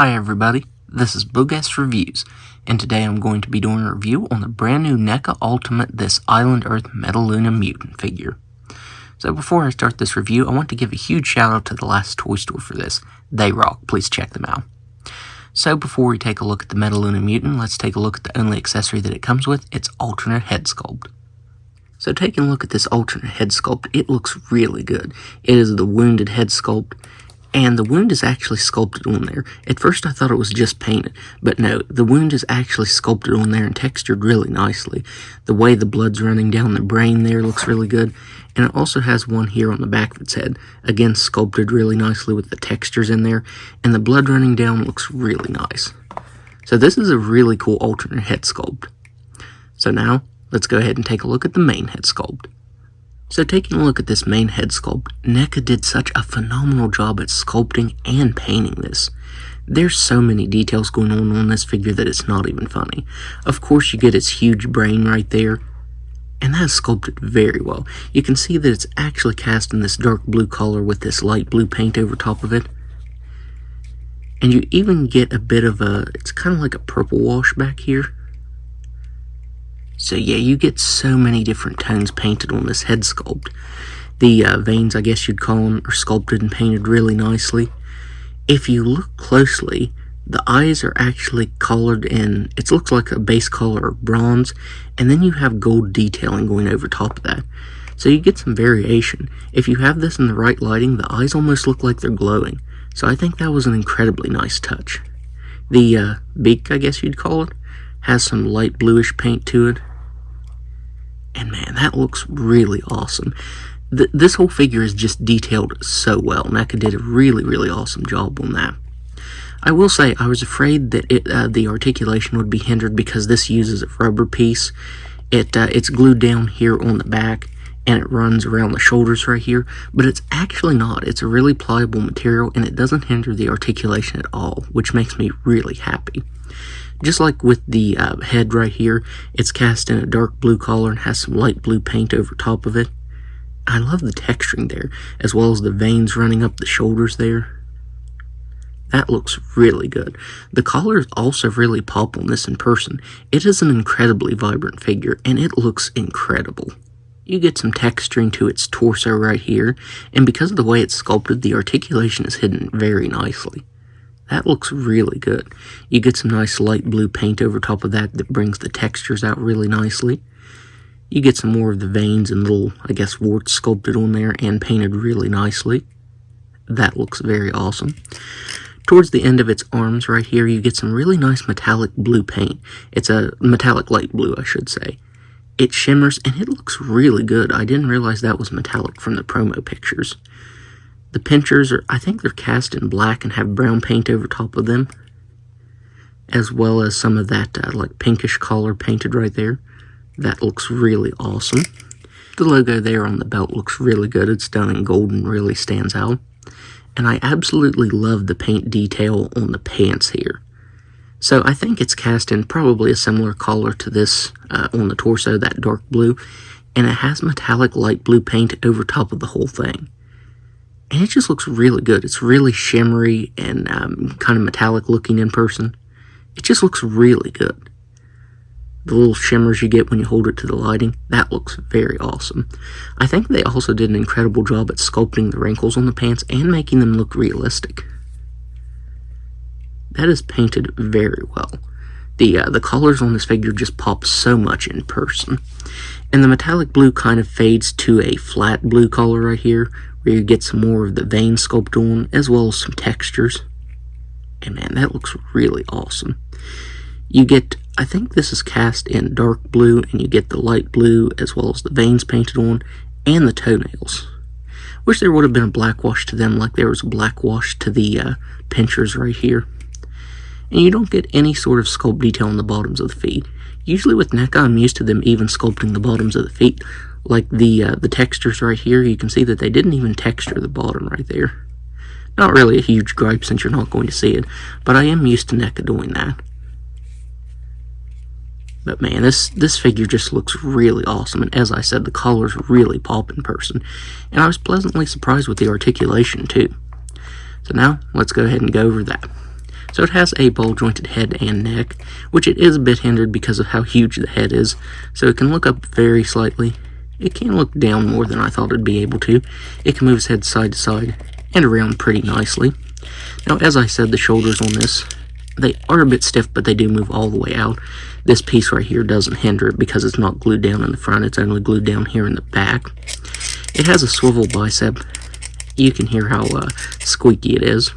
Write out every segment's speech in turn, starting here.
Hi everybody, this is Boogast Reviews, and today I'm going to be doing a review on the brand new Neca Ultimate This Island Earth Metaluna Mutant figure. So before I start this review, I want to give a huge shout out to the last toy store for this. They rock, please check them out. So before we take a look at the Metaluna Mutant, let's take a look at the only accessory that it comes with, its alternate head sculpt. So taking a look at this alternate head sculpt, it looks really good. It is the wounded head sculpt. And the wound is actually sculpted on there. At first I thought it was just painted, but no, the wound is actually sculpted on there and textured really nicely. The way the blood's running down the brain there looks really good. And it also has one here on the back of its head. Again, sculpted really nicely with the textures in there. And the blood running down looks really nice. So this is a really cool alternate head sculpt. So now, let's go ahead and take a look at the main head sculpt. So taking a look at this main head sculpt, Neca did such a phenomenal job at sculpting and painting this. There's so many details going on this figure that it's not even funny. Of course you get its huge brain right there, and that is sculpted very well. You can see that it's actually cast in this dark blue color with this light blue paint over top of it. And you even get a bit of it's kind of like a purple wash back here. So yeah, you get so many different tones painted on this head sculpt. The veins, I guess you'd call them, are sculpted and painted really nicely. If you look closely, the eyes are actually colored in, it looks like a base color of bronze, and then you have gold detailing going over top of that. So you get some variation. If you have this in the right lighting, the eyes almost look like they're glowing. So I think that was an incredibly nice touch. The beak, I guess you'd call it, has some light bluish paint to it. And man, that looks really awesome. This whole figure is just detailed so well. Neca did a really awesome job on that. I will say, I was afraid that the articulation would be hindered because this uses a rubber piece. It's glued down here on the back, and it runs around the shoulders right here. But it's actually not. It's a really pliable material, and it doesn't hinder the articulation at all, which makes me really happy. Just like with the head right here, it's cast in a dark blue color and has some light blue paint over top of it. I love the texturing there, as well as the veins running up the shoulders there. That looks really good. The colors also really pop on this in person. It is an incredibly vibrant figure, and it looks incredible. You get some texturing to its torso right here, and because of the way it's sculpted, the articulation is hidden very nicely. That looks really good. You get some nice light blue paint over top of that brings the textures out really nicely. You get some more of the veins and little, I guess, warts sculpted on there and painted really nicely. That looks very awesome. Towards the end of its arms right here, you get some really nice metallic blue paint. It's a metallic light blue, I should say. It shimmers and it looks really good. I didn't realize that was metallic from the promo pictures. The pinchers I think they're cast in black and have brown paint over top of them, as well as some of that like pinkish color painted right there. That looks really awesome. The logo there on the belt looks really good. It's done in gold and really stands out. And I absolutely love the paint detail on the pants here. So I think it's cast in probably a similar color to this on the torso, that dark blue, and it has metallic light blue paint over top of the whole thing. And it just looks really good. It's really shimmery and kind of metallic looking in person. It just looks really good. The little shimmers you get when you hold it to the lighting, that looks very awesome. I think they also did an incredible job at sculpting the wrinkles on the pants and making them look realistic. That is painted very well. The colors on this figure just pop so much in person. And the metallic blue kind of fades to a flat blue color right here, where you get some more of the vein sculpt on, as well as some textures. And man, that looks really awesome. You get, I think this is cast in dark blue, and you get the light blue, as well as the veins painted on, and the toenails. Wish there would have been a black wash to them, like there was a black wash to the pinchers right here. And you don't get any sort of sculpt detail on the bottoms of the feet. Usually with Neca, I'm used to them even sculpting the bottoms of the feet. Like the textures right here, you can see that they didn't even texture the bottom right there. Not really a huge gripe since you're not going to see it, but I am used to Neca doing that. But man, this figure just looks really awesome, and as I said, the colors really pop in person. And I was pleasantly surprised with the articulation too. So now, let's go ahead and go over that. So it has a ball jointed head and neck, which it is a bit hindered because of how huge the head is, so it can look up very slightly. It can look down more than I thought it'd be able to. It can move its head side to side and around pretty nicely. Now, as I said, the shoulders on this, they are a bit stiff, but they do move all the way out. This piece right here doesn't hinder it because it's not glued down in the front, it's only glued down here in the back. It has a swivel bicep. You can hear how squeaky it is.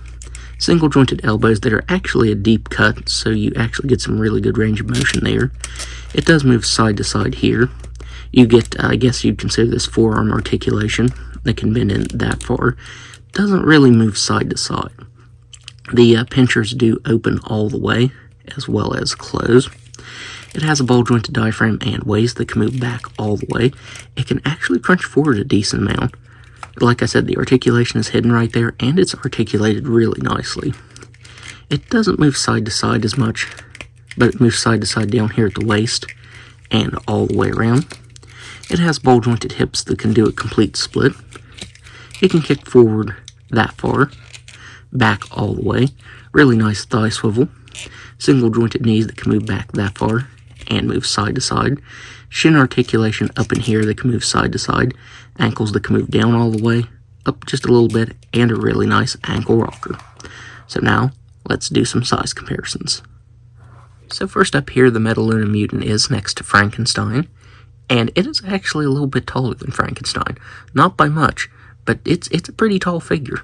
Single jointed elbows that are actually a deep cut, so you actually get some really good range of motion there. It does move side to side here. You get, I guess you'd consider this forearm articulation. That can bend in that far. Doesn't really move side to side. The pinchers do open all the way, as well as close. It has a ball jointed diaphragm and waist that can move back all the way. It can actually crunch forward a decent amount. Like I said, the articulation is hidden right there, and it's articulated really nicely. It doesn't move side to side as much, but it moves side to side down here at the waist and all the way around. It has ball jointed hips that can do a complete split. It can kick forward that far, back all the way. Really nice thigh swivel. Single jointed knees that can move back that far and move side to side. Shin articulation up in here that can move side to side. Ankles that can move down all the way, up just a little bit, and a really nice ankle rocker. So now, let's do some size comparisons. So first up here, the Metaluna Mutant is next to Frankenstein, and it is actually a little bit taller than Frankenstein. Not by much, but it's a pretty tall figure.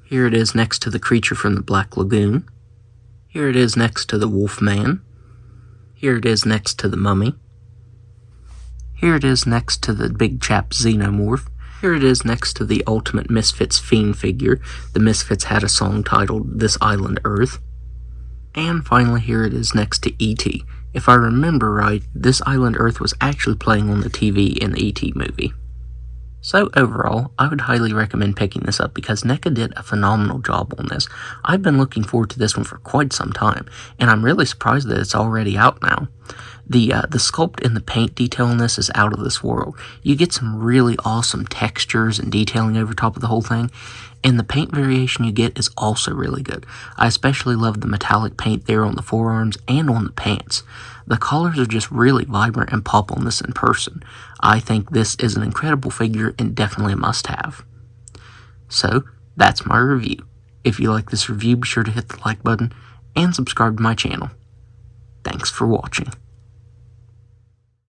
Here it is next to the creature from the Black Lagoon. Here it is next to the Wolfman. Here it is next to the Mummy. Here it is next to the big chap Xenomorph. Here it is next to the Ultimate Misfits Fiend figure. The Misfits had a song titled This Island Earth. And finally, here it is next to E.T. If I remember right, This Island Earth was actually playing on the TV in the E.T. movie. So overall, I would highly recommend picking this up because Neca did a phenomenal job on this. I've been looking forward to this one for quite some time, and I'm really surprised that it's already out now. The sculpt and the paint detail in this is out of this world. You get some really awesome textures and detailing over top of the whole thing, and the paint variation you get is also really good. I especially love the metallic paint there on the forearms and on the pants. The colors are just really vibrant and pop on this in person. I think this is an incredible figure and definitely a must-have. So, that's my review. If you like this review, be sure to hit the like button and subscribe to my channel. Thanks for watching.